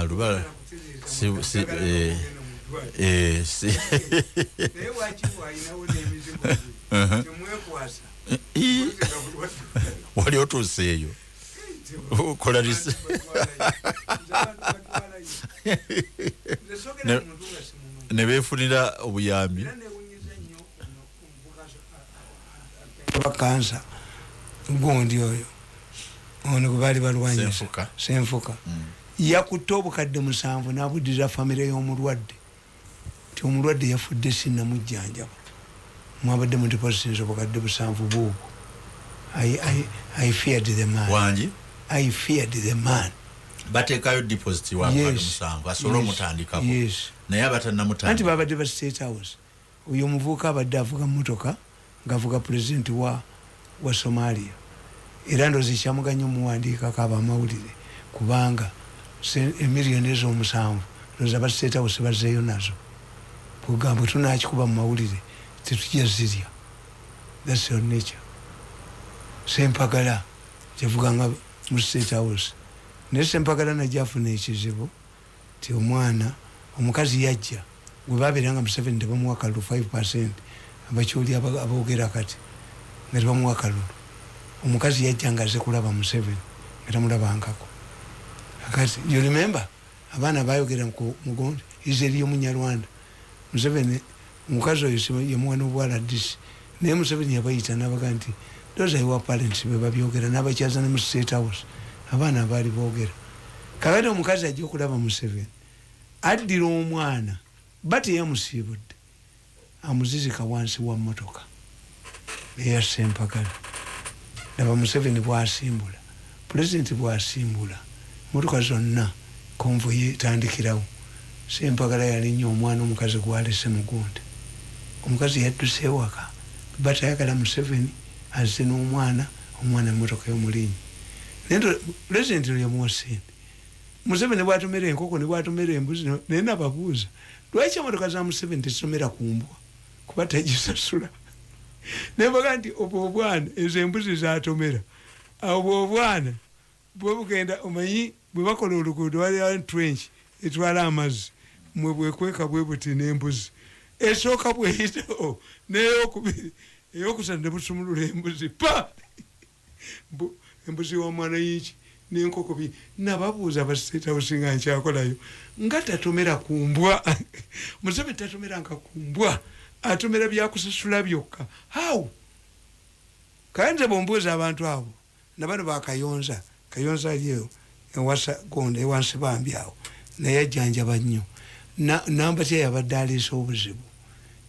Lubala. Wali otuseeyo. Kola this. Nebefunira obuyambi. Bakansa gundi oyo ono kubali balwanya senfuka yakutte obukadde 7 n'abuddiza famire y'omulwadde ti omulwadde yafudde sinna mujjanjaba mwabadde mu deposits obukadde 7 buubu. I feared the man. Wanji? I feared the man. Bateekayo deposit wabukadde 7 asobola omutandikako. Naye abatannamutandika. Anti babadde ba State House. Uyo muvuka abadde avuga mmotoka ngavuga president wa Somalia. Era ndozi kyamuganya muwandiika kaba amawulire kubanga emiliyoni ez'omusanvu ndoza ba State House bazzeeyo nazo. Kugamba tunakikuba mu mawulire tetujja zirya. That's your nature. Sempagala kyavuga nga mu State House. Naye Sempagala najafuna ekizibu ti omwana omukazi yajja gwe babeeranga mu 7 tebamuwa kalulu 5%. Abakyoli aboogera kati nga tebamuwa kalulu. Omukazi yajja nga aze kulaba mu 7 nga tamulabangako. Akati you remember abaana bayogera mugondi izeri y'omunyarwanda mu 7 omukazi oyo yamuwa n'obwala disi naye mu 7 yabayita n'abaga nti those are your parents be babyogera n'abakyaza ne mu State House abaana abaali boogera. Kakati omukazi ajja okulaba mu 7 addira omwana bati yamusiibudde amuzizika wansi wa mmotoka eya Sempagala. Laba Museveni bwasimbula president bwasimbula motoka zonna konvoyi etandikirawo. Sempagala yalinnya omwana omukazi gwalese mugundi. Omukazi yadduse ewaka batayagala Museveni azze n'omwana emmotoka y'omulinyi. Naye president yamuwa sente. Museveni bw'atomera enkoko ne bw'atomera embuzi naye nababuuza lwaki emmotoka za Museveni tezisomera ku mbwa kuba tagisasula. Naye baga nti obwana ezo embuzi zatomera abo obwana bwe bugenda omanyi bwe bakola oluguudo waliwo trench etwala amazzi mwe bwekweka bwe buti n'embuzi esooka bweyitawo n'eyokubiri eyokusatu ne busumulula embuzi pa embuzi w'omwana yiki n'enkoko nababuuza State House nga nkyakolayo nga tatomera ku mbwa. Museveni tatomeranga ku mbwa atomera byakusasula byokka. How? Kanze bombuuza abantu abo nabano bakayonza aliyo ewasa gonde ewansi bambi awo naye ajjanjaba nnyo namba kye yabadde aleese obuzibu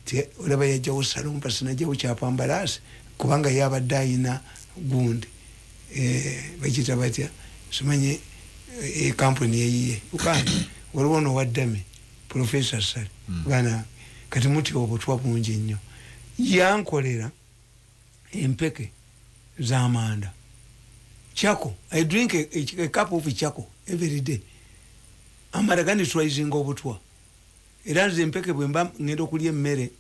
ti olaba yajjawo salumpasi najjawo kyapambalaasi kubanga yabadde ayina gundi bakita batya simanyi kampuni yeyiye Uganda waliwo nowaddame Professor Sali bana kati muti obutwa bungi nnyo yankolera empeke z'amanda. Chako, I drink a cup of chako every day. Amaragani twizinga obutwa. Era nze empeke bwemba ngenda okulya emmere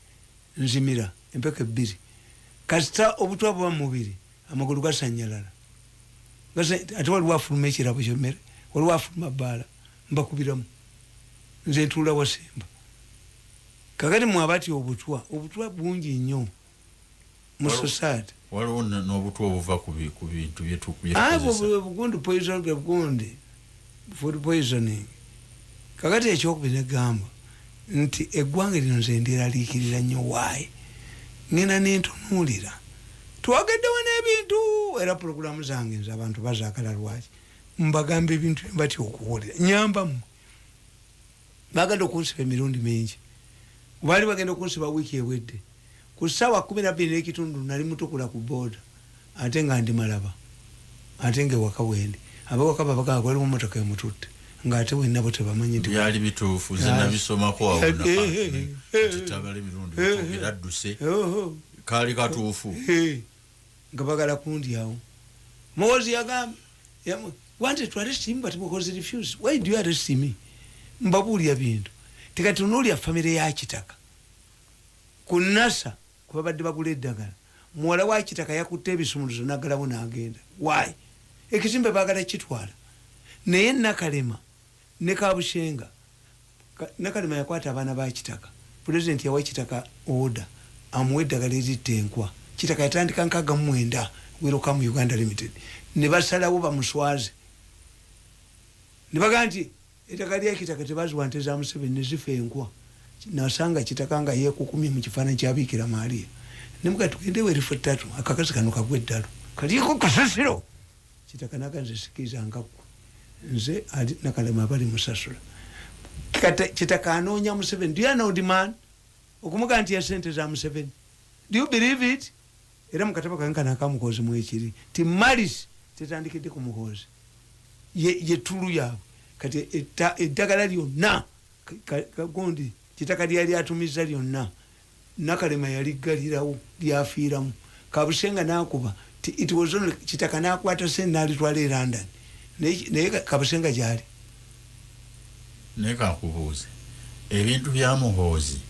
nzimira empeke 2. Kasita obutwa bwa mubiri amagulu gasanyalala. Ate waliwo afuluma ekirabo ky'emmere waliwo afuluma bbaala mbakubiramu nze ntuula wasemba. Kakati mwabati obutwa bungi nnyo mu society. Waliwo n'obutwa obuva ku bintu byetukuye. Bugundi poison bugundi food poisoning. Kakati ekyokubiri negamba nti eggwanga lino nze ndyeraliikirira nnyo waayi ngenda nentunuulira twageddewo n'ebintu era puroguramu zange nze abantu bazaagala lwaki mbagamba ebintu bati okuwulira nyambamu bagadde okunsiba emirundi mingi baali bagenda okunsiba wiiki ewedde ku ssaawa 12 n'ekitundu nali mutukula ku booda ate nga ndi malaba ate ng'ewaka wendi abawaka babagaa waliwo mmotoka emututte ng'ate wenabo tebamanyi nti byali bituufu ze nabisomako awo kitabala emirundi era dduse kaali katuufu nga bagala kundyawo. Muhoozi yagambye wanted to arrest him but because he refused. Why do you arrest me? Mbabuulya bintu tekatunuulya famire ya Kitaka ku NASA kuba badde bagula eddagala muwala wa Kitaka yakutte ebisumuluzo n'aggalawo n'agenda why ekizimbe bagala kitwala naye Nakalema ne Kabushenga Nakalema yakwata abaana ba Kitaka president yawa Kitaka order amuwe eddagala eritenkwa Kitaka yatandika nkaga mwenda Welcome Uganda Limited ne basalawo bamuswaze ne baga nti eddagala lya Kitaka tebaziwanteza Museveni ne zifenkwa nasanga Kitaka nga yekukumye mu kifaananyi kya Bikira Maria nemuga tugende werifu ttatu akakazi kano kagwe eddalo kaliko kasasiro Kitaka naganze sikiza ngaku nze ali Nakalema abali musasula Kitaka anoonya Museveni. Do you know the man okumuga nti ya sente za Museveni? Do you believe it? Era mukataba kankana akamukozi mwekiri ti malis tetandikidde ku mukozi ye tulu yabo kati eddagala lyonna kagondi Kitaka lyali atumiza lyonna Nakalema yali galirawo lyafiiramu Kabushenga nakuba it was only Kitaka nakwata sente nalitwala e London naye Kabushenga gyali neka kubuuze ebintu bya muhoozi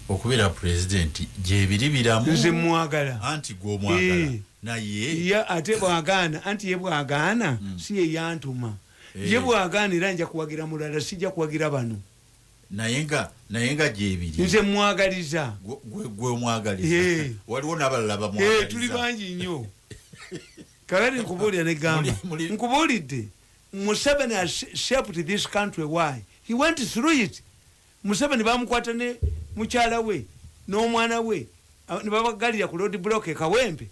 okubira president gye biri biramu nze mwagala anti gwo mwagala naye ya ate bwagaana anti ye bwagaana si ye yantuma ye bwagaana era nja kuwagira mulala sijja kuwagira bano naye nga gye biri nze mwagaliza gwe mwagaliza waliwo n'abalala bamwagaliza tuli bangi nnyo kakati nkubuulira ne gamba nkubuulidde Museveni has shaped this country. Why? He went through it. Museveni bamukwata ne mukyala we n'omwana we ne babagalira ku road block e Kawempe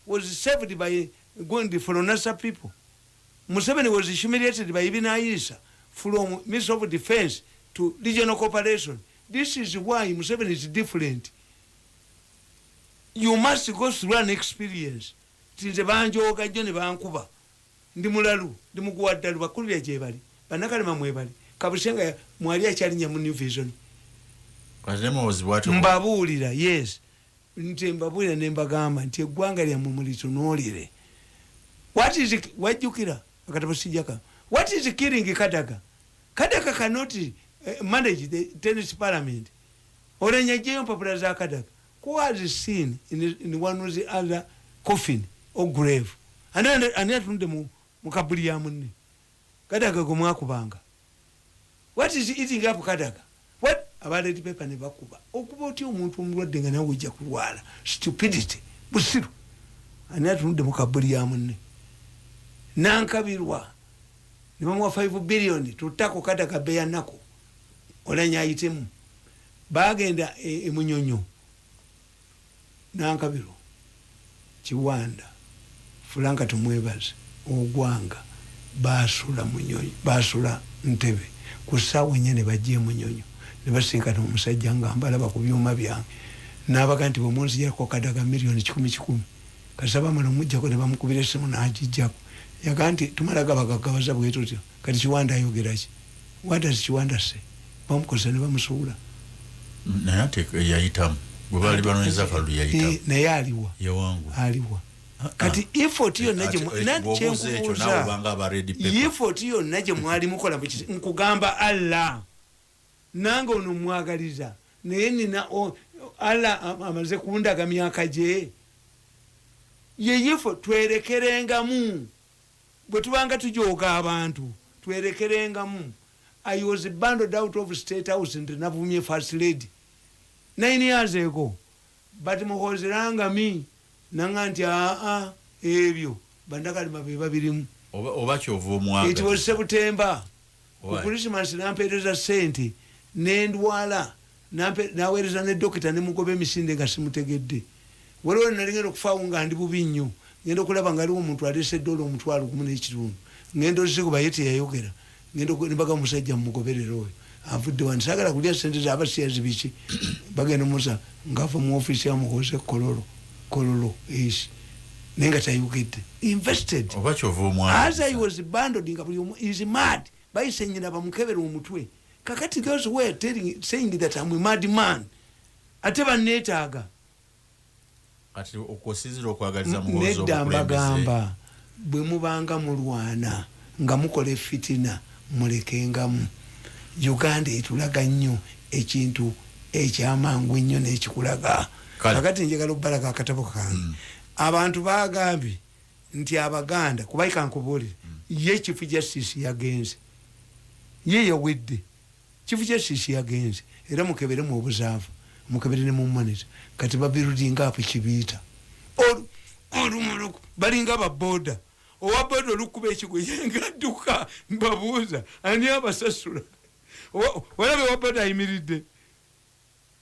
was saved by going for Nasa people. Museveni was humiliated by Ibn Aisha from Minister of Defense to regional cooperation. This is why Museveni is different. You must go through an experience. Tinze banjoga jjo ne bankuba ndi mulalu ndi muguwaddalu bakulu bya gye bali Banakalema mwebali Kabushenga mwali akyalinya mu New Vision mbabuulira yes nti mbabuulira ne mbagamba nti eggwanga lyammwe mulitunuulire wajjukira akatabo sijjaka what is killing Kadaga cannot manage the tennis parliament Oulanya jjeyo mpapula za Kadaga who has seen in one of the other coffin or grave ani atunde mu kabuli ya munne Kadaga gwe mwakubanga what is eating up Kadaga what abaledi paper ne bakuba okuba otyo omuntu omulwadde nga nawe ojja kulwala stupidity busiru ani atunde mu kabuli ya munne nankabirwa ne bamuwa 5 billion tutako Kadaga beya nako Oulanya ayitemu bagenda Munyonyo nankabirwa Kiwanda Fulanka tumwebaze ogwanga basula Munyonyo basula Ntebe kusawe nyene bajje Munyonyo ne basinkana omusajja nga mbalaba ku byuma byange n'abaga nti bomunzi yako Kadaga million 10 kasaba mano mujjako ne bamukubira esimu n'agijjako yaga nti tumalaga bagagabaza bwetu tyo kati Kiwanda ayogera ki what does Kiwanda say bamukosa ne bamusuula naye ate yayitamu bwe bali banonyeza kalu yayitamu naye aliwa yewangu aliwa kati effort yo naje effort yo naje mwali mukola nkugamba Allah nange ono mwagaliza naye nina Allah amaze kundaga myaka je yefo twerekerengamu bwe tubanga tujoga abantu twerekerengamu. I was bundled out of State House and navumye first lady 9 years ago but muhozeranga mi nanganti ebyo Bandakalema be babirimu oba kyovu omwaga it was September ku Christmas nampeereza sente nendwala naweereza ne dokita ne mugobe emisinde nga simutegedde waliwo nalingenda okufaawo nga ndi bubi nnyo ngenda okulaba nga aliwo omuntu aleese $1 omutwalo 1.5 ngenda ozikuba ye teyayogera ngenda nibaga musajja mugoberera oyo avudde wano saagala kulya sente z'abasiyazi biki bagenda musa ngava mu ofiisi ya muhoze kololo esi naye nga tayogedde invested oba kyova omwana as I was bundled nga buli omu is mad bayise nnyina bamukebera omutwe kakati those were saying that I'm a mad man ate banneetaaga ati okusinzira okwagaliza muhozo nedda mbagamba bwe mubanga mulwana nga mukola fitina mulekengamu Uganda etulaga nnyo ekintu ekyamangu ennyo n'ekikulaga kakati njagala okubalaga akatabo kange abantu bagambye nti abaganda kubaika nkubulire ye chief justice yagenze ye yawedde chief justice yagenze era mukebere mu obuzaavu mukebere ne mu manager kati babirulinga apo kibiita olumuluku balinga baboda owa boda olukuba ekigwe yengadduka mbabuuza ani abasasula walabe wa boda ayimiridde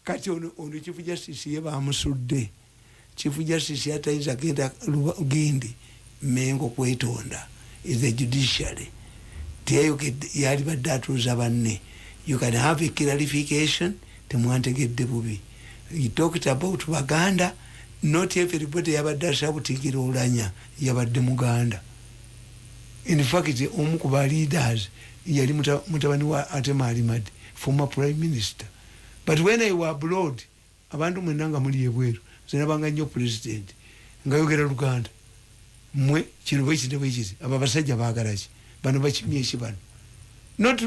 kati ono chief justice ye bamusudde chief justice yatayinza genda Gindi Mengo kwetonda is the judiciary tiyo yali badde atuuza banne you can have a clarification temwantegedde bubi he talked about Baganda not everybody yabadde asabutigira Oulanya yabadde Muganda in fact omu ku ba leaders yali mutabani wa Atemali Madi former prime minister but when I were abroad abantu mwenanga muli ebweru zinabanga nnyo president nga yogera Luganda mwe kino bwekiti aba basajja baagala ki bano bakimye ekibano not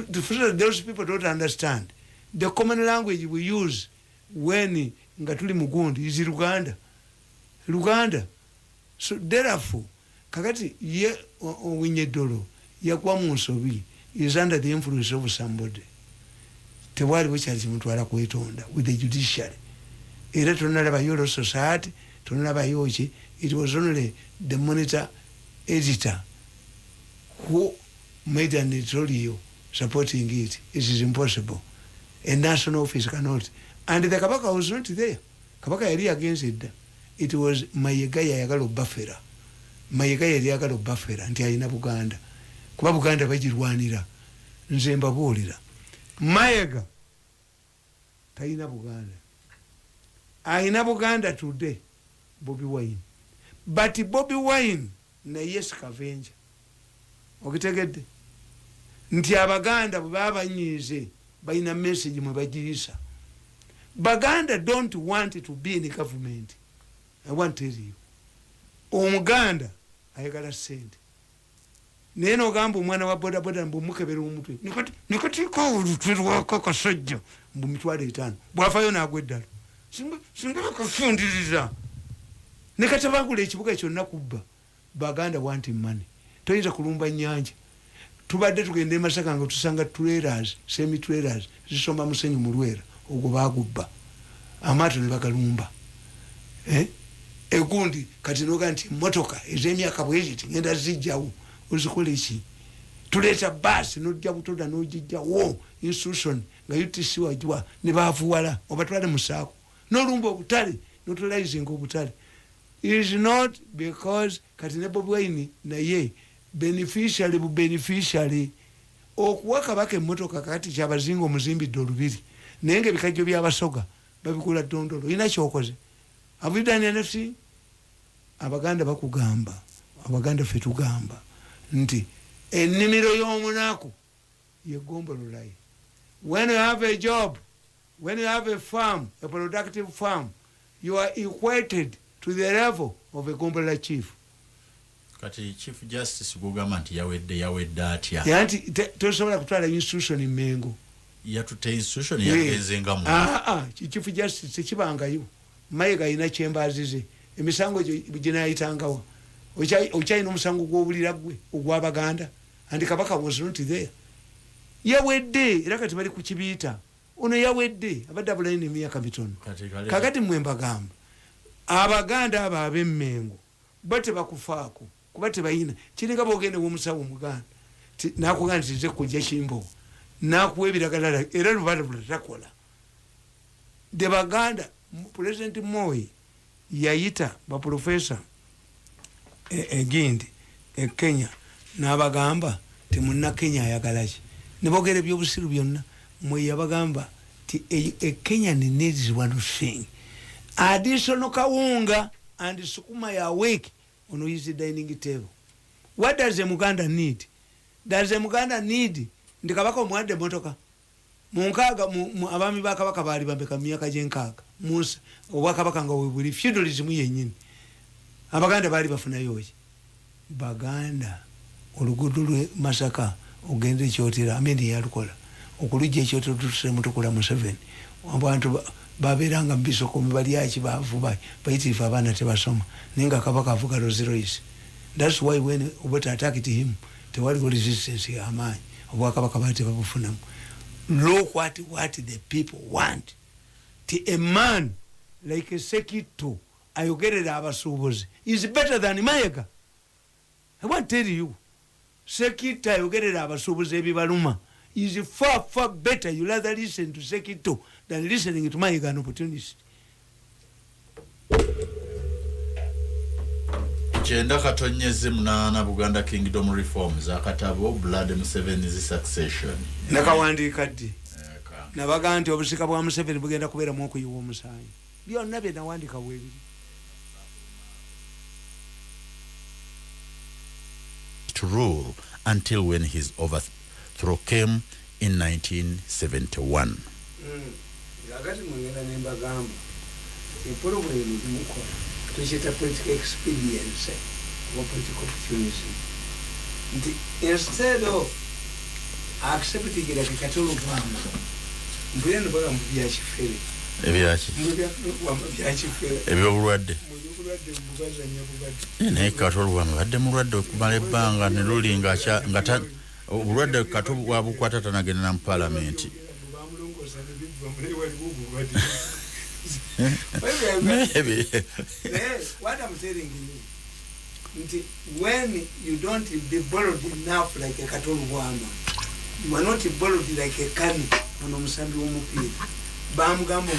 those people don't understand the common language we use when nga tuli mugundi is Luganda so therefore kakati ye Owinyeddolo yakuwa mu nsobi is under the influence of somebody tewali bwekyali kimutwala kwetonda with the judiciary era tonalaba yolo society tonalaba yoki it was only the monitor editor who made an editorial supporting it. It is impossible. A national office cannot. And the Kabaka was not there. Kabaka yali against it. It was Mayiga yayagala Buffera. Mayiga yali yagala Buffera nti ayina Buganda. Kuba Buganda bagirwanira. Nze mbabuulira. Mayiga tayina Buganda. Ayina Buganda today. Bobi Wine. But Bobi Wine naye scavenger. Okitegedde nti abaganda baba nyize bayina message mwe bagirisa. Baganda don't want to be in the government. I want to tell you. Omuganda ayagala sente. Neno gambo mwana wa boda boda mbumukebera omutwe. Nikati ko olutwerwa kakasajja mbumitwale 5. Bwafayo nagweddala. Singa kafundiriza. Nekatabangula ekibuga ekyo nakubba. Baganda want money. Toyinza kulumba nyanja. Tubadde tugende Masaka nga tusanga trailers, semi trailers zisomba musenyu mu Lwera ogwo bagubba. Amato ne bagalumba. Egundi kati noga nti motoka ez'emyaka bweziti ngenda zijjawo ozikola eki. Tuleta bus n'ojja Butoda n'ojijjawo institution nga UTC wajwa ne baavuwala obatwale musaako. N'olumba obutale n'otolizing obutale. It is not because kati ne Bobi Wine naye beneficiary okuwa Kabaka emmotoka kati kyabazinga omuzimbidde olubiri naye nga ebikajjo by'abasoga babikula ddondolo ina kyokoze. Have you done anything? Abaganda bakugamba abaganda fe tugamba nti ennimiro y'omunaku yeggombololayi. When you have a job, when you have a farm, a productive farm, you are equated to the level of a Gombola chief. Kati Chief Justice gugamba nti yawedde atya. Yanti tosobola kutwala institution Mengo. Yatute institution yagenze ngamu. Chief Justice kibangayo. Mayiga ina chambers ze. Emisango gina yitangawa. Okyayina omusango gw'obulira gwe ogw'Abaganda. And Kabaka was not there. Yawedde era kati bali ku kibiita. Ono yawedde abadde abulaini emyaka mitono. Kakati mwembagamba. Abaganda abo ab'Emmengo bate bakufaako kuba tebayina kiringa bogende w'omusawo Omuganda nakugamba nti nze kujja Kimbo nakuwa ebiragala era lubala takola. The Baganda President Moi yayita baprofesa Gindi Kenya n'abagamba temunna Kenya ayagala ki ne boogera ebyobusiru byonna Moi yabagamba ti Kenya needs one thing. Additional kawunga and sukuma ya week on his dining table. What does the Muganda need? Does the Muganda need ndikabaka omwade motoka munkaga abami bakabaka bali bambeka myaka gyenkaga Musa obwakabaka nga webuli feudalism yennyini Abaganda bali bafuna yoki Baganda olugudu lwe Masaka ogende kyotera ameni yalukola okulujja ekyotero tutuse mutukula mu 7 abantu baberanga mbisoko mubali yaki bavuba bayitirifa abana tebasoma ninga Kabaka avuga Rolls Royce That's why when Obote attacked him, there was resistance here. Look what the people want. A man like a Sekito, Ayogere Abasubozi, is better than Mayega. I want to tell you, Sekito Ayogere Abasubozi Ebibaluma is far, far better. You rather listen to Sekito than listening to Mayega an opportunist. Chenda katonyeze munana Buganda Kingdom Reforms akatabo Blood Museveni's Succession. Nakawandika ddi. Nabaga nti obusika bwa Museveni bugenda kubeera mu okuyiwa omusaayi. Byonna bye nawandika weebiri. To rule until when his overthrow came in 1971. Agati mwengenda nembagamba. Empolo bwe mukola. Tuchita political experience or political opportunism. Instead of accepting it like a cattle farmer, we end up with Yachifere. Ne katolu wama badde mulwadde okumala ebbanga ne lulinga ngata obulwadde katolu wabukwata tanagenda mu parliament. Maybe. What I'm telling you, when you don't be bold enough like a cattle wama, you are not bold like a cani on Musambi Umupi. Bam Gambo,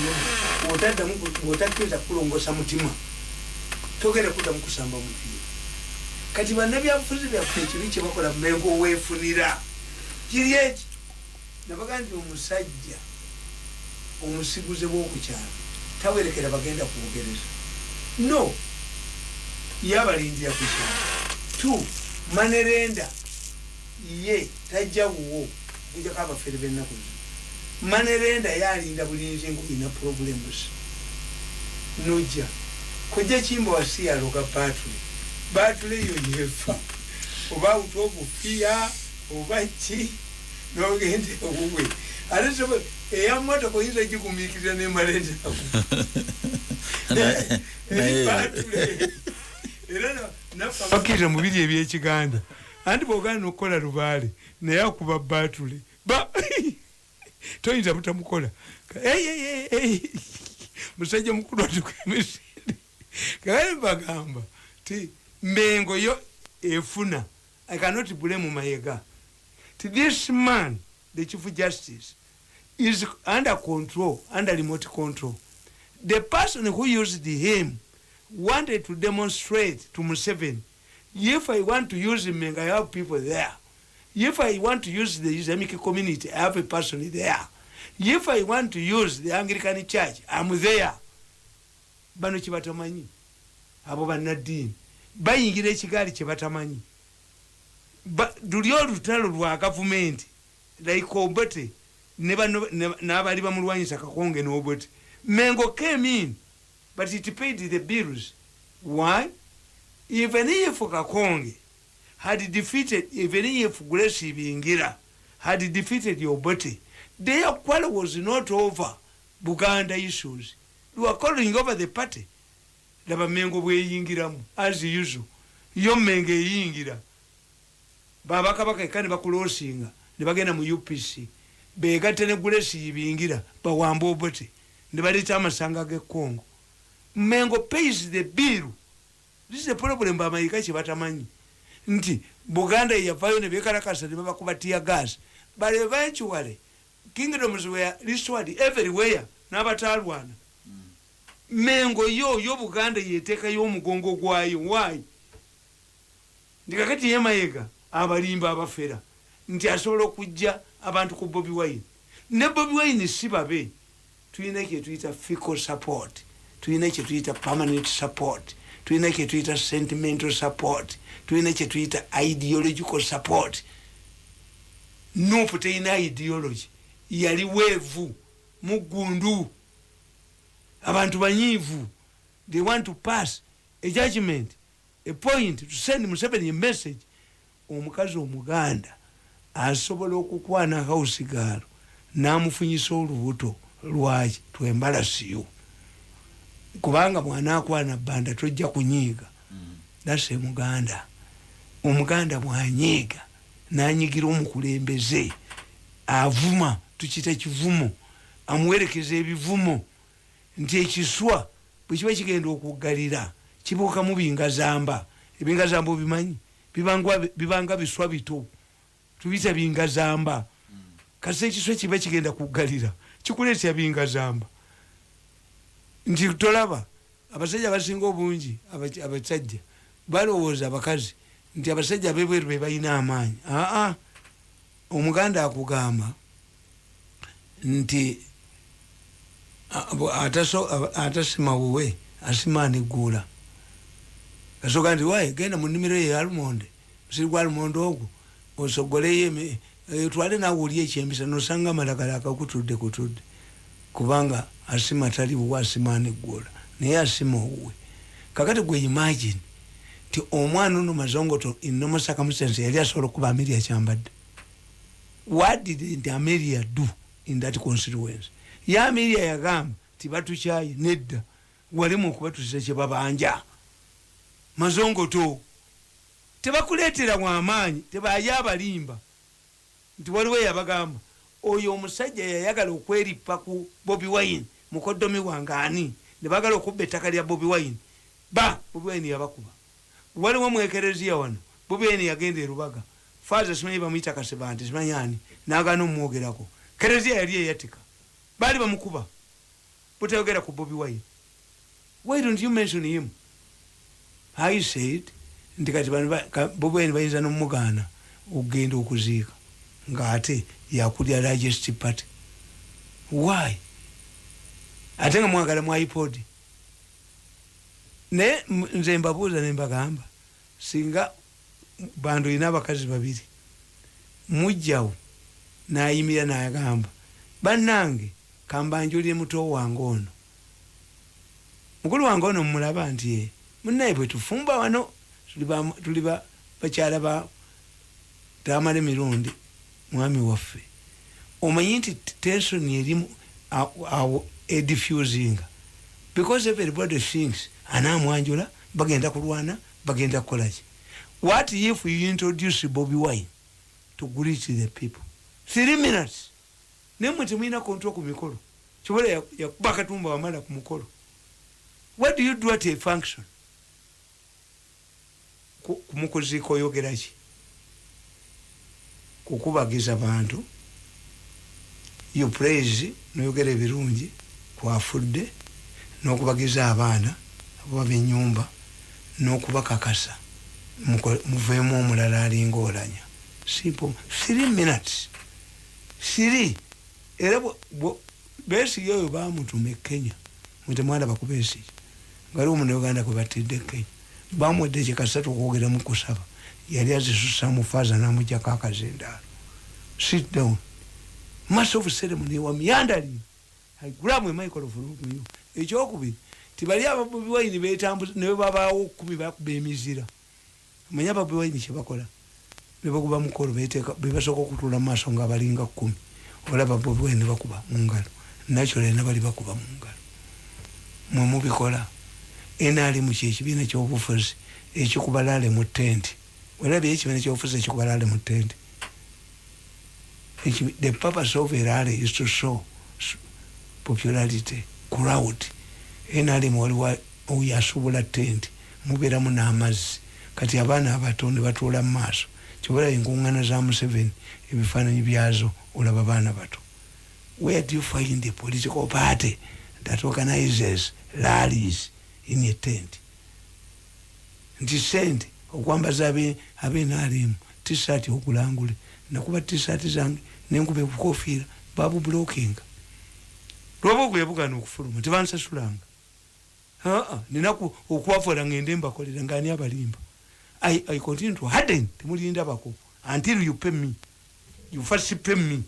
Wotaka Kulongo Samutima. Togeda kuda mukusamba mupi. Kati banabi afuzi bya preach biche bakola mengo wefunira. Kiriye nabagandi omusajja omusiguze bw'okukyala tawerekera bagenda kubogereza. No, yabalindira kukyala. 2, manerenda ye tajja wuwo kujja kaba fere bennaku. Manerenda yalinda bulinzi ngulina problems. Noja kujja chimbo wasiya loka batule yo yefa. Oba utobu fia oba chi no gende uwe. Alisobe eyamoto ko yiza jikumikira ne marenja. Bakira mubiri ebyekiganda. Andi bogana okola rubale naye akuba batule. Ba toyinza mutamukola. Musajja mukulu atukwemisi. Kale bagamba ti mengo yo efuna. I cannot blame Mayega. This man, the Chief Justice, is under control, under remote control. The person who used him wanted to demonstrate to Museveni, if I want to use him, I have people there. If I want to use the Islamic community, I have a person there. If I want to use the Anglican Church, I'm there. Bano chibatamanyi. Abo banadini. Bayingira ekigali chibatamanyi. Dulyo lutalo lwa government like Obote n'abali bamulwanyisa Kakonge n'Obote. Mengo came in, but it paid the bills. Why? Even if Kakonge had defeated, even if Grace Bingira had defeated Obote, their quarrel was not over Buganda issues. They were calling over the party. Laba Mengo bwe yingiramu as usual. Yo menge yingira. Baba kabaka kane bakulosinga ne bagenda mu UPC begatte ne Grace Bingira bawamba Obote ne baleta amasanga ge Kongo. Mengo pays the bill. This is the problem ba mayika kibatamanyi nti Buganda yavayo ne bekarakasa ne bakubatia gas, but eventually kingdoms were restored everywhere n'abatalwana. Mengo yo Buganda yeteka yo mugongo gwayo. Why? Ndikakati yemayega abalimba abafera nti asobola okujja abantu ku Bobi Wine. Ne Bobi Wine sibabe. Tuyina kye tuyita fiscal support, tuyina kye tuyita permanent support, tuyina kye tuyita sentimental support, tuyina kye tuyita ideological support. Nufu teyina ideology, yali weevu mugundu. Abantu banyivu. They want to pass a judgment, a point to send Museveni a message. Omukazi omuganda asobola okukwana hausigalo namufunyisa olubuto lwaki twembalasiyo kubanga mwana akwana banda tojja kunyiga. That's a Muganda. omuganda bwanyiiga nanyigira omukulembeze avuma tukita kivumo amuwerekeza ebivumo nti ekiswa bwe kiba kigenda okuggalira kibuukamu bingazamba ebingazamba obimanyi bibanga biswa bito tubita bingazamba kasi ekiswa kiba kigenda kuggalira kikuleetya bingazamba nti tolaba abasajja abasinga obungi abasajja balowooza abakazi nti abasajja abebweru be balina amaanyi omuganda akugamba nti atasima wuwe asima anigula kasoka nti waye genda mu nnimiro ye yalumonde musiri gwa lumonde ogwo osogoleyo twale naawe oli ekyembisa nosanga amalagala akakutudde kutudde kubanga asima tali wuwe asima anigula naye asima owuwe kakati gwe imagine ti omwana ono mazongoto in normal circumstances yali asobola okuba Amelia kyambadde. What did Amelia do in that constituency? Ya Amelia yagamba tibatukyaye nedda walimu okubatusiza kye babanja mazongoto tebakuleetera mwamaanyi tebaye abalimba nti waliwo yabagamba oyo omusajja yayagala okweripa ku Bobi Wine mukoddomi wange ani ne bagala okubba ettaka lya Bobi Wine Bobi Wine yabakuba waliwo mwekereziya wano Bobi Wine yagenda e Rubaga faza simanyi bamuyita Kasebante simanyi ani n'agaana omwogerako kereziya yali eyatika baali bamukuba butayogera ku Bobi Wine. Why don't you mention him? I said nti kati Bobi Wine bayinza n'omugaana okugenda okuziika ng'ate yakulya largest party. Why? Ate nga mwagala mu iPod ne nze mbabuuza ne mbagamba singa bando ina abakazi babiri mujjawo n'ayimira n'agamba bannange kambanjulire muto wange ono mukulu wange ono mmulaba nti munnaye bwe tufumba wano tuli bakyala ba Tamale Mirundi mwami waffe omanyi nti tension erimu diffusing because everybody thinks anamwanjula bagenda kulwana bagenda kukolaki. What if you introduce Bobi Wine to greet the people 3 minutes nemwe temwina control ku mikolo kibola yakuba katumba wamala ku mukolo. What do you do at a function? Kumukoziko oyogeraki kukubagiza bantu you praise noyogera ebirungi kwafudde n'okubagiza abaana abo b'ennyumba n'okubakakasa muveemu omulala alinga Oulanya. Simple 3 minutes 3 era Besigye oyo bamutuma e Kenya mutemwanda baku Besigye ngaliwo Omunauganda kwe batidde Kenya bamwedde ekikasatu okwogera mu kusaba yali azisusa mu faza n'amuggyako akazindaalo. Sit down massive ceremony wa myandali agulamu microphone kuyo ekyokubiri tibali aba Bobi Wine betambuza ne babaawo 10 bakuba emizira manya Bobi Wine kyebakola ne bakuba mukolo bebasoka okutula mu maaso nga balinga 10 olaba Bobi Wine bakuba mu ngalo naturally nabali bakuba mu ngalo mwe mubikola enali mu kibiina ky'obufuzi ekikubalale mu tent olaba ekibiina ky'obufuzi ekikubalale mu tent. The purpose of a rally is to show popularity, crowd. Enali mwaliwa oyasubula tent muberamu n'amazzi kati abaana abatonde batoola mu maaso kibola enkuŋŋaana za Museveni ebifaananyi byazo olaba baana bato. Where do you find a political party that organizes rallies in a tent? Nti sente okwambaza ab'enalimu t-shirt okulangule nakuba t-shirt zange nenkuba ebukofiira babu blocking lwaba ogwebugana okufuluma tebansasulanga ninaku okwafola ngende mbakolera ngani abalimba. I continue to harden temulinda bako until you pay me. You first pay me.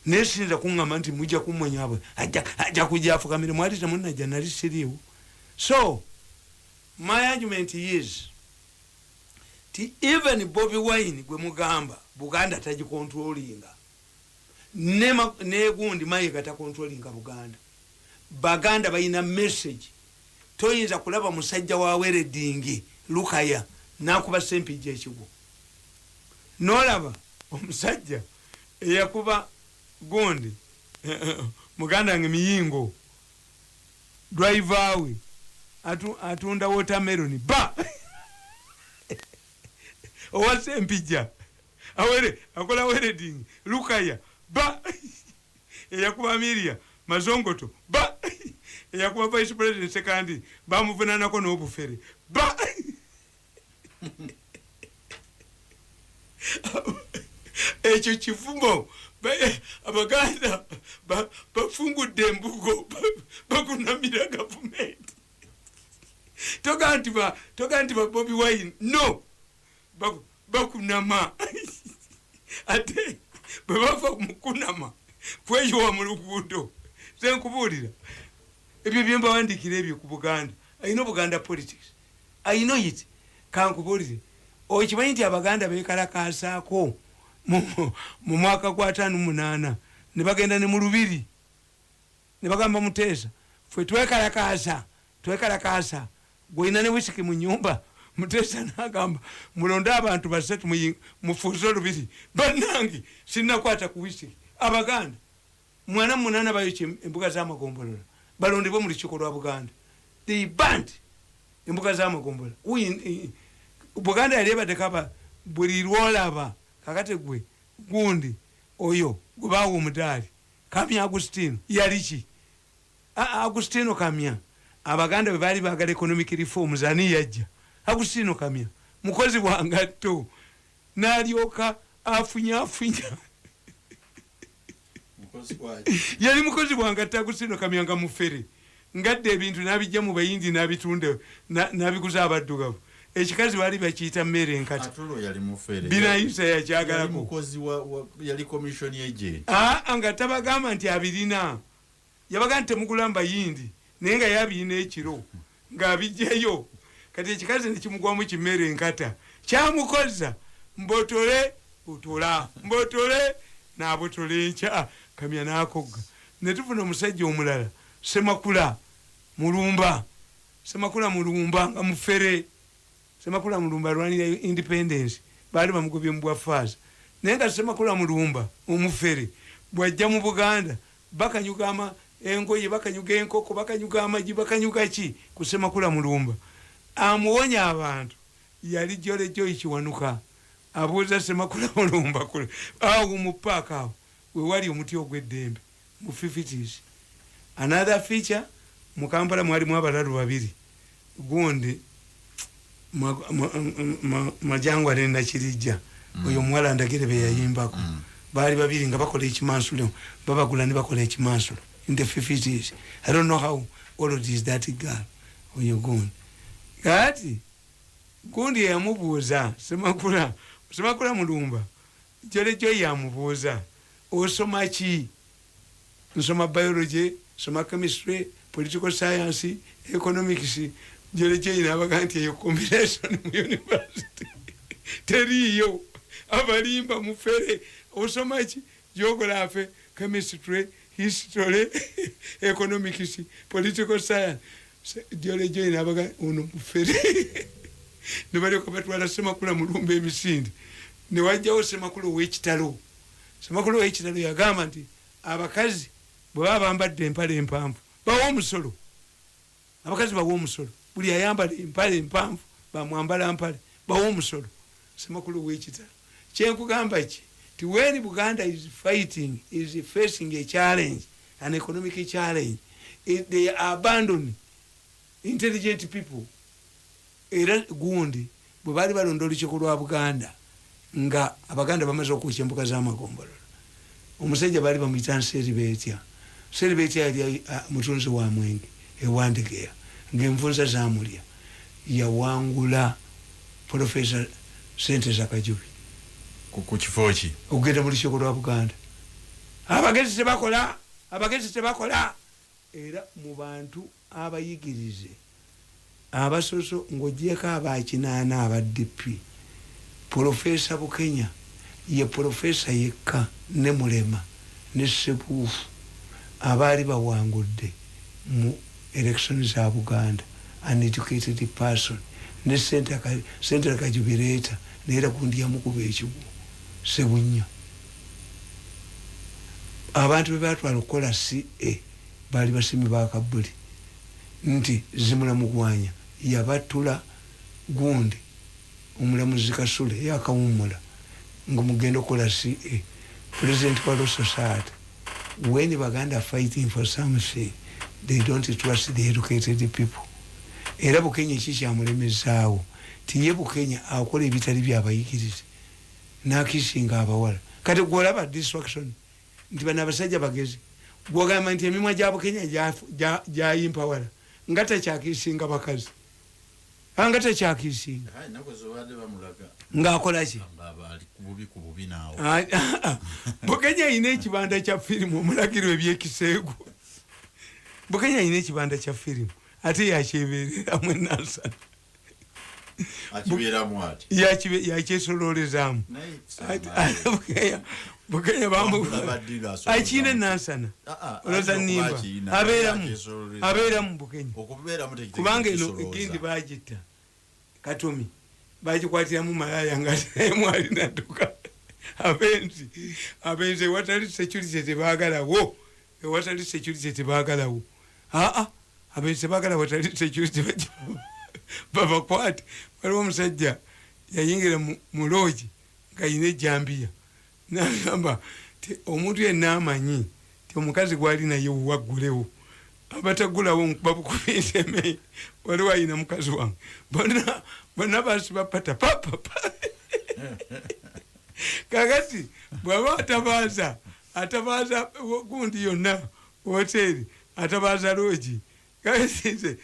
Nesinza kungamba nti mujja kumwenya abo ajja kujja afukamire mwali tamunna janali siriwo. So my argument is even Bobi Wine gwe mugamba Buganda taji controllinga ne gundi mayiga ta controllinga Buganda. Baganda bayina message toyinza kulaba musajja wa weredingi lukaya nakuba Sempijja ekigo nolaba omusajja eyakuba Gundi muganda wange Miyingo driver we atunda watermelon ba owa Sempijja awere akola wedding Lukaya ba eyakuba Miria Mazongoto ba eyakuba vice president sekandi bamuvunanako n'obufere ba ekyo kifumo abaganda bafungudde embugo bakunamira gavumenti toga nti ba Bobi Wine no bakunama ate bwe bava mukunama kweyowa mu luguudo senkubuulira ebyo bye mbawandikira ebyo ku Buganda ayina Buganda politics ayina it kankubuulire okimanyi nti abaganda bekalakasaako mu mwaka gwa 58 ne bagenda ne mu Lubiri ne bagamba Muteesa fwe twekalakaasa gwina ne wisiki mu nyumba Muteesa n'agamba mulonde abantu basatu mufuuze Olubiri bannange sinnakwata ku wisiki abaganda mwana munana bayoki embuga z'amagombolola balondebwe mu lukiiko lwa Buganda they banned embuga z'amagombolola Buganda yali ebadde buli lwolaba kakate gwe Gundi oyo gwe bawa omudaali Kamya Agustino yaliki Agustino Kamya abaganda bwe baali baagala economic reforms ani yajja Agustino Kamya mukozi wa ngatto n'alyoka afunya yali mukozi wa ngatto Agustino Kamya nga mufere ngadde ebintu n'abijja mu bayindi n'abitunda n'abiguza abaddugavu ekikazi bali bakiyita mmere enkata atulo yali mufere binayisa yakyagalako mukozi yali commission agent nga tabagamba nti abirina yabaga nti temugula mbayindi naye nga yabirina ekiro ng'abijjayo kati ekikazi nekimugwamu kimmere enkata kyamukoza mbotole butola mbotole n'abotola enkya Kamya n'akogga ne tufuna omusajja omulala Semakula Mulumba nga mufere Semakula Mulumba alwanira independence baali bamugobye mu bwafaaza naye nga Semakula Mulumba omufere bwajja mu Buganda bakanyuga engoye bakanyuga enkoko bakanyuga amagi bakanyuga ki ku Semakula Mulumba amuwonya abantu yali jolejo ikiwanuka abuuza Semakula Mulumba kule awo mu paaka awo we wali omuti ogw'eddembe mu 50s. Another feature mu Kampala mwalimu abalalu babiri Gundi Majangwa ne Nakirijja oyo mwala ndagire be yayimbako baali babiri nga bakola ekimansulo babagula ne bakola ekimansulo in the 50s. I don't know how old is that girl oyo Gundi kati Gundi yamubuuza Semakula Mulumba jolejo yamubuuza osoma ki nsoma biology soma chemistry political science economics jolejo inabaga nti eyo combination mu university teriyo abalimba mufere osoma ki geography chemistry history economics political science jolejo inabaga uno mufere ne bali ko batwala Semakula Mulumba emisindi ne wajjawo Semakula w'ekitalo Semakula w'ekitalo yagamba nti abakazi bwe baba bambadde empale empanvu bawa omusolo abakazi bawa omusolo buli ayambala empale empanvu bamwambala mpale bawa omusolo Semakula w'ekitalo kyenkugamba ki ti when Buganda is facing a challenge, an economic challenge, they abandon intelligent people. Era Gundi bwe bali balonda olukiiko lwa Buganda nga abaganda bamaze okukya embuga z'amagombolola omusajja bali bamuyita Seribeetya yali mutunzi wa mwenge ewandegeya ng'envunza zaamulya yawangula Professor Sente Zakajubi ku kifo ki okugenda mu lukiiko lwa Buganda. Abagezi tebakola era mu bantu abayigirize abasoso ng'ogyeko abakinaana aba DP Professor Bukenya ye Professor yekka ne Mulema ne Sebuufu abaali bawangudde mu elections za Buganda, an educated person ne central kajubireeta neera kundi yamukuba ekigu Sebunya. Abantu bebatwala okukola CA bali basimi ba Kabuli nti zimula mugwanya yabatula gundi omulamuzi Kasule yakawumula ngomugenda okukola CA. President wa Law Society, when Baganda are fighting for something, they don't trust the educated people. Era Bukenya chichi amulemezaawo tiye Bukenya akola ebitali byabayikirize nakisinga abawala kati gwolaba distraction nti bana abasajja bagezi gwogamba nti emimwa gya Bukenya gyayimpa ngata kyakisinga bakazi angata kyakisinga ng'akola ki Bukenya ayina ekibanda kya firimu omulagiro ebyekiseego Bukenya ayina ekibanda kya firimu ate yakyebereramu enansana yakyesololezaamu Bukenya akina enansana oloza nimba abeeramu Bukenya kubanga eno egindi bagitta Katomi bagikwatiramu malaya nga mwalina dduka abenzi ewatali security tebaagalawo abenzi baagala watali security babakwate. Waliwo omusajja yayingira mu loogi nga yina ejjambiya n'agamba omuntu yenna amanyi ti omukazi gwali naye waggulewo abatagulawo nkuba bukubisa emmere waliwo ayina mukazi wange bonna basiba pata papapa kakati bw'aba atabaza gundi yonna hoteri atabaza loogi kasize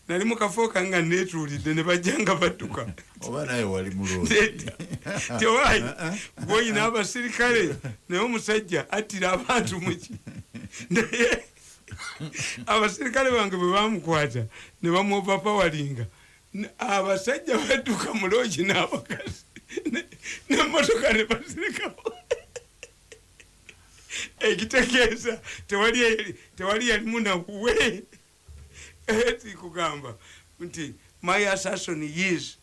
nali mukafo kanga netuulidde ne bajjanga badduka oba naye wali muloogi tewayi bwoyina abasirikale naye omusajja attira abantu muki naye abasirikale bange bwe bamukwata ne bamuovapawalinga abasajja badduka mu loogi n'abakazi n'emmotoka ne basirikawo ekitegeeza tewali yalimu nakuwe eti kugamba nti my assassin is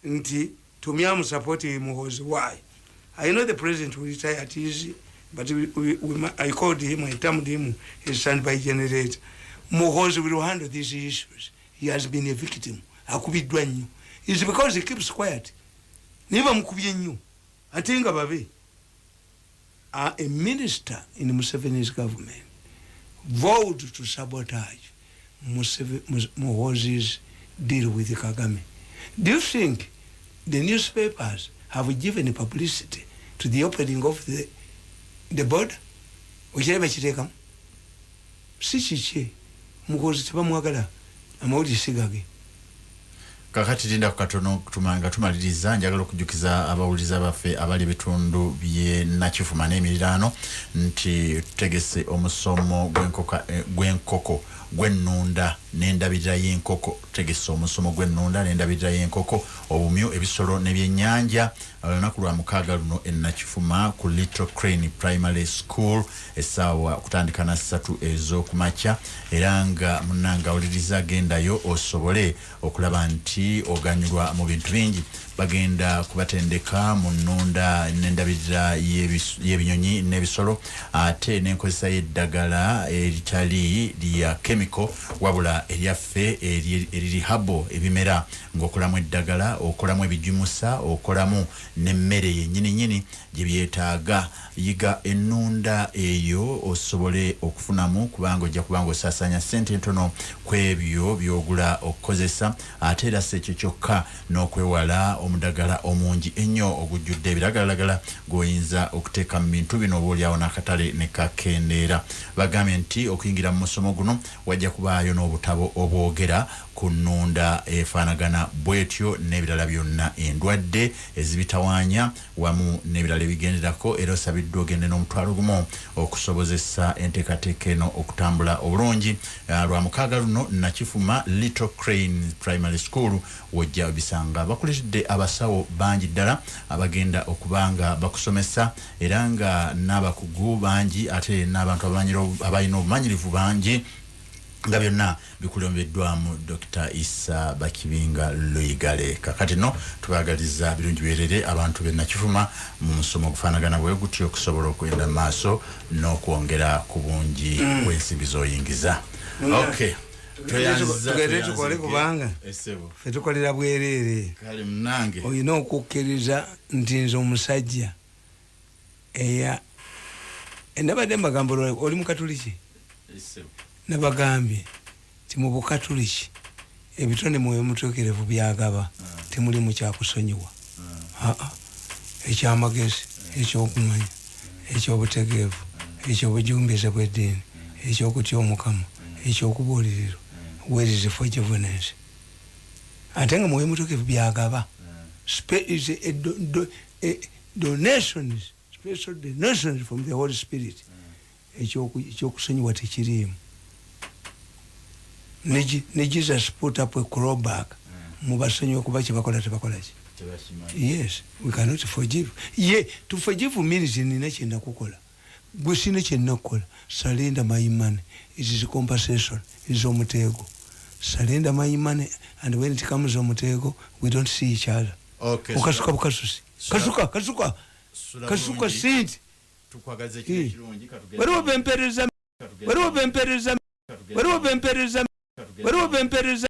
nti tumyamu support Muhoozi. Why? I know the president will retire at easy, but I called him, I termed him his standby generator. Muhoozi will handle these issues. He has been a victim. Akubiddwa nnyo. It's because he keeps quiet. Niba mukubye nnyo ate nga babe. A minister in Museveni's government vowed to sabotage Muhoozi's deal with Kagame. Do you think the newspapers have given publicity to the opening of the border? Okiraba kiteekamu si kiki Muhoozi tebamwagala amawulire sigage. Kakati linda katono tumanga tumaliriza njagala okujjukiza abawuliza baffe abali bitundu bye nakifuma n'emirirano nti tutegese omusomo gwenkoko gwennunda n'endabirira y'enkoko. Tutegese omusomo gwennunda n'endabirira y'enkoko obumyu ebisolo n'ebyennyanja olunaku lwa mukaaga luno ennakifuma ku Little Crane Primary School essaawa kutandika na 3 ez'okumakya era nga munnanga awuliriza gendayo osobole okulaba nti oganyulwa mu bintu bingi. Bagenda kubatendeka mu nnunda n'endabirira y'ebinyonyi n'ebisolo ate n'enkozesa y'eddagala eritali lya chemical wabula eryaffe eriri habo ebimera ng'okolamu eddagala okolamu ebijimusa okolamu n'emmere yennyini gye byetaaga. Yiga ennunda eyo osobole okufunamu kubanga ojja kubanga osaasanya ssente ntono ku ebyo by'ogula okukozesa ate era si ekyo kyokka n'okwewala omudagala omungi ennyo ogujjudde ebiragalalagala g'oyinza okuteeka mu bintu bino obaolyawo n'akatale ne kakendeera. Bagambye nti okuyingira mu musomo guno wajja kubaayo n'obutabo obwogera ku nnunda efaanagana bwetyo n'ebirala byonna endwadde ezibitawaanya wamu n'ebirala ebigenderako era osabiddwa ogende n'omutwalo gumu okusobozesa enteekateeka eno okutambula obulungi. Lwa mukaaga luno nakifuma Little Crane Primary School wojja bisanga bakuletedde abasawo bangi ddala abagenda okubanga bakusomesa era nga n'abakugu bangi ate n'abantu abalina obumanyirivu bangi nga byonna bikulombeddwamu Dr. Issa Bakibinga Loigale. Kakati no tubagaliza birungi berere abantu benna kifuma mu musomo gufaanagana bwe gutyo okusobola okwenda maaso n'okwongera ku bungi bw'ensimbi z'oyingiza. Okay. Tugende tukole kubanga ffe tukolera bwereere. Kale munange olina okukkiriza nti nze omusajja nabadde mbagamba oli mukatuliki nabagambye ti mu bukatuliki ebitone mwoyo mutuukirivu byagaba temuli mu kyakusonyiwa ekyamagezi ekyokumanya ekyobutegeevu ekyobujumbize bw'eddiini ekyokutya omukama ekyokubuuliriro where is the forgiveness ate nga mwoyo mutuukirivu byagaba donations special donations from the Holy Spirit ekyokusonyiwa tekiriimu. Ne Jesus put up a clawback mubasonyiwe kuba kyebakola tebakolaki. Yes, we cannot forgive. To forgive means nina kyenakukola gwe sina kyenakukola. Surrender my money, it is compensation, it is omutego. Surrender my money, and when it comes omutego we don't see each other. Okay, okasuka bukasusi kasuka sinti tukwagaze kile kirungi katugenda waliwo bempereza